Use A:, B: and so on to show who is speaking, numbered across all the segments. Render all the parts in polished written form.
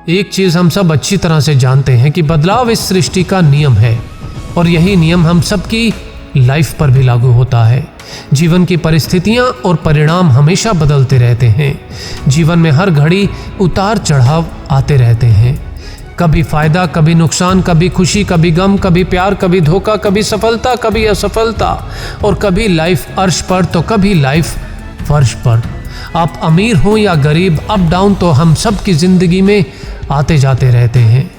A: एक चीज हम सब अच्छी तरह से जानते हैं कि बदलाव इस सृष्टि का नियम है और यही नियम हम सबकी लाइफ पर भी लागू होता है। जीवन की परिस्थितियां और परिणाम हमेशा बदलते रहते हैं। जीवन में हर घड़ी उतार चढ़ाव आते रहते हैं, कभी फायदा कभी नुकसान, कभी खुशी कभी गम, कभी प्यार कभी धोखा, कभी सफलता कभी असफलता, और कभी लाइफ अर्श पर तो कभी लाइफ फर्श पर। आप अमीर हो या गरीब, अप डाउन तो हम सब की जिंदगी में आते जाते रहते हैं।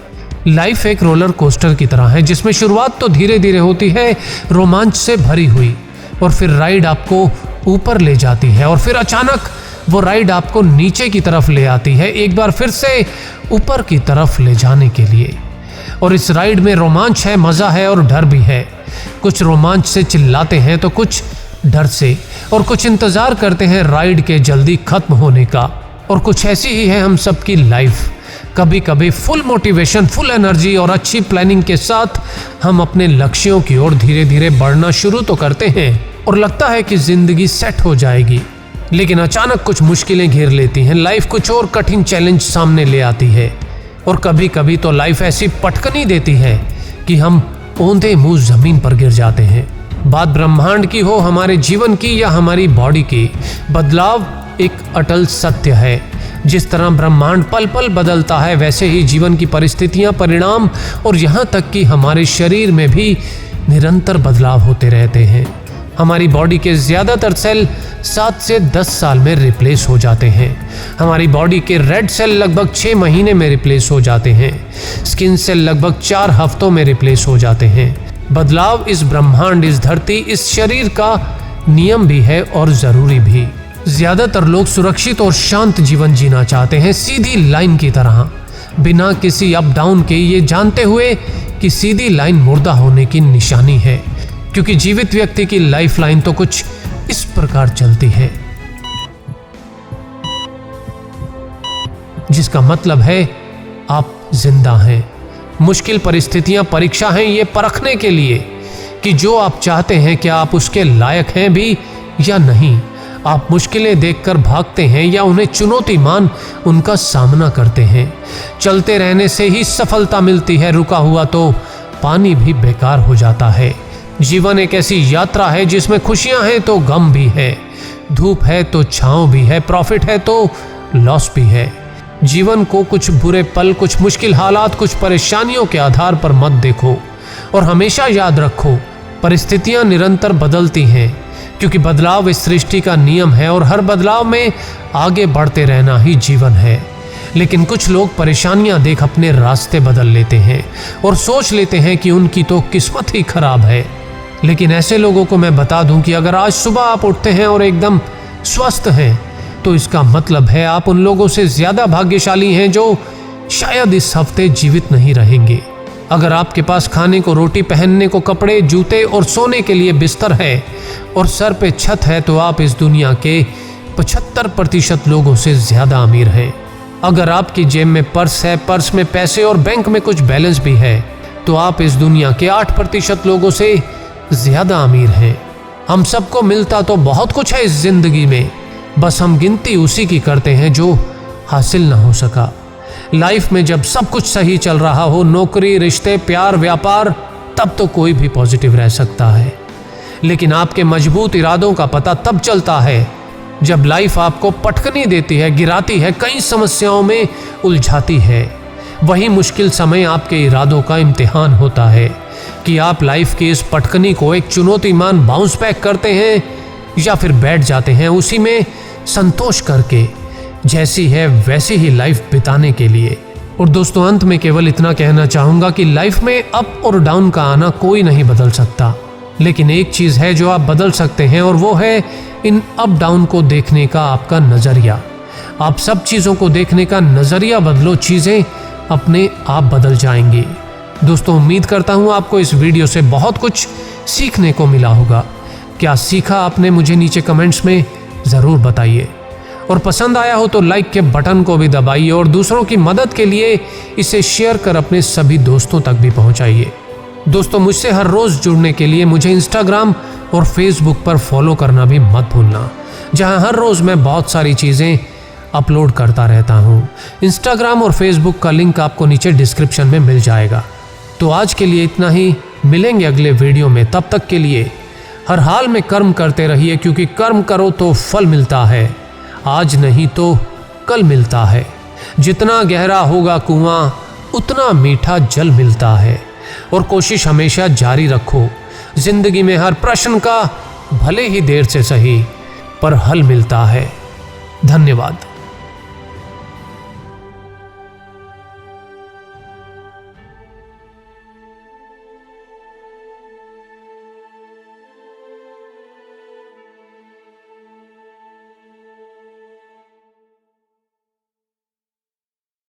A: लाइफ एक रोलर कोस्टर की तरह है जिसमें शुरुआत तो धीरे धीरे होती है, रोमांच से भरी हुई, और फिर राइड आपको ऊपर ले जाती है और फिर अचानक वो राइड आपको नीचे की तरफ ले आती है, एक बार फिर से ऊपर की तरफ ले जाने के लिए। और इस राइड में रोमांच है, मजा है और डर भी है। कुछ रोमांच से चिल्लाते हैं तो कुछ डर से, और कुछ इंतजार करते हैं राइड के जल्दी खत्म होने का। और कुछ ऐसी ही है हम सबकी लाइफ। कभी कभी फुल मोटिवेशन, फुल एनर्जी और अच्छी प्लानिंग के साथ हम अपने लक्ष्यों की ओर धीरे धीरे बढ़ना शुरू तो करते हैं और लगता है कि जिंदगी सेट हो जाएगी, लेकिन अचानक कुछ मुश्किलें घेर लेती हैं। लाइफ कुछ और कठिन चैलेंज सामने ले आती है, और कभी कभी तो लाइफ ऐसी पटकनी देती है कि हम औंधे मुंह जमीन पर गिर जाते हैं। बात ब्रह्मांड की हो, हमारे जीवन की या हमारी बॉडी की, बदलाव एक अटल सत्य है। जिस तरह ब्रह्मांड पल पल बदलता है, वैसे ही जीवन की परिस्थितियां, परिणाम और यहाँ तक कि हमारे शरीर में भी निरंतर बदलाव होते रहते हैं। हमारी बॉडी के ज़्यादातर सेल 7 से 10 साल में रिप्लेस हो जाते हैं। हमारी बॉडी के रेड सेल लगभग 6 महीने में रिप्लेस हो जाते हैं। स्किन सेल लगभग 4 हफ्तों में रिप्लेस हो जाते हैं। बदलाव इस ब्रह्मांड, इस धरती, इस शरीर का नियम भी है और ज़रूरी भी। ज्यादातर लोग सुरक्षित और शांत जीवन जीना चाहते हैं, सीधी लाइन की तरह, बिना किसी अप डाउन के, ये जानते हुए कि सीधी लाइन मुर्दा होने की निशानी है। क्योंकि जीवित व्यक्ति की लाइफ लाइन तो कुछ इस प्रकार चलती है, जिसका मतलब है आप जिंदा हैं। मुश्किल परिस्थितियां परीक्षा हैं ये परखने के लिए कि जो आप चाहते हैं क्या आप उसके लायक हैं भी या नहीं। आप मुश्किलें देखकर भागते हैं या उन्हें चुनौती मान उनका सामना करते हैं। चलते रहने से ही सफलता मिलती है, रुका हुआ तो पानी भी बेकार हो जाता है। जीवन एक ऐसी यात्रा है जिसमें खुशियां हैं तो गम भी है, धूप है तो छांव भी है, प्रॉफिट है तो लॉस भी है। जीवन को कुछ बुरे पल, कुछ मुश्किल हालात, कुछ परेशानियों के आधार पर मत देखो, और हमेशा याद रखो परिस्थितियां निरंतर बदलती हैं, क्योंकि बदलाव इस सृष्टि का नियम है और हर बदलाव में आगे बढ़ते रहना ही जीवन है। लेकिन कुछ लोग परेशानियां देख अपने रास्ते बदल लेते हैं और सोच लेते हैं कि उनकी तो किस्मत ही खराब है। लेकिन ऐसे लोगों को मैं बता दूं कि अगर आज सुबह आप उठते हैं और एकदम स्वस्थ हैं, तो इसका मतलब है आप उन लोगों से ज्यादा भाग्यशाली हैं जो शायद इस हफ्ते जीवित नहीं रहेंगे। अगर आपके पास खाने को रोटी, पहनने को कपड़े, जूते और सोने के लिए बिस्तर है और सर पे छत है, तो आप इस दुनिया के 75% लोगों से ज्यादा अमीर हैं। अगर आपकी जेब में पर्स है, पर्स में पैसे और बैंक में कुछ बैलेंस भी है, तो आप इस दुनिया के 8% लोगों से ज्यादा अमीर हैं। हम सबको मिलता तो बहुत कुछ है इस जिंदगी में, बस हम गिनती उसी की करते हैं जो हासिल ना हो सका। लाइफ में जब सब कुछ सही चल रहा हो, नौकरी, रिश्ते, प्यार, व्यापार, तब तो कोई भी पॉजिटिव रह सकता है। लेकिन आपके मजबूत इरादों का पता तब चलता है जब लाइफ आपको पटकनी देती है, गिराती है, कई समस्याओं में उलझाती है। वही मुश्किल समय आपके इरादों का इम्तिहान होता है कि आप लाइफ की इस पटकनी को एक चुनौती मान बाउंस बैक करते हैं या फिर बैठ जाते हैं उसी में संतोष करके, जैसी है वैसी ही लाइफ बिताने के लिए। और दोस्तों, अंत में केवल इतना कहना चाहूंगा कि लाइफ में अप और डाउन का आना कोई नहीं बदल सकता, लेकिन एक चीज है जो आप बदल सकते हैं, और वो है इन अप डाउन को देखने का आपका नजरिया। आप सब चीजों को देखने का नजरिया बदलो, चीजें अपने आप बदल जाएंगी। दोस्तों, उम्मीद करता हूं आपको इस वीडियो से बहुत कुछ सीखने को मिला होगा। क्या सीखा आपने, मुझे नीचे कमेंट्स में जरूर बताइए, और पसंद आया हो तो लाइक के बटन को भी दबाइए और दूसरों की मदद के लिए इसे शेयर कर अपने सभी दोस्तों तक भी पहुंचाइए। दोस्तों, मुझसे हर रोज जुड़ने के लिए मुझे इंस्टाग्राम और फेसबुक पर फॉलो करना भी मत भूलना, जहां हर रोज मैं बहुत सारी चीजें अपलोड करता रहता हूँ। इंस्टाग्राम और फेसबुक का लिंक आपको नीचे डिस्क्रिप्शन में मिल जाएगा। तो आज के लिए इतना ही, मिलेंगे अगले वीडियो में। तब तक के लिए हर हाल में कर्म करते रहिए, क्योंकि कर्म करो तो फल मिलता है, आज नहीं तो कल मिलता है। जितना गहरा होगा कुआं उतना मीठा जल मिलता है। और कोशिश हमेशा जारी रखो, जिंदगी में हर प्रश्न का भले ही देर से सही पर हल मिलता है। धन्यवाद।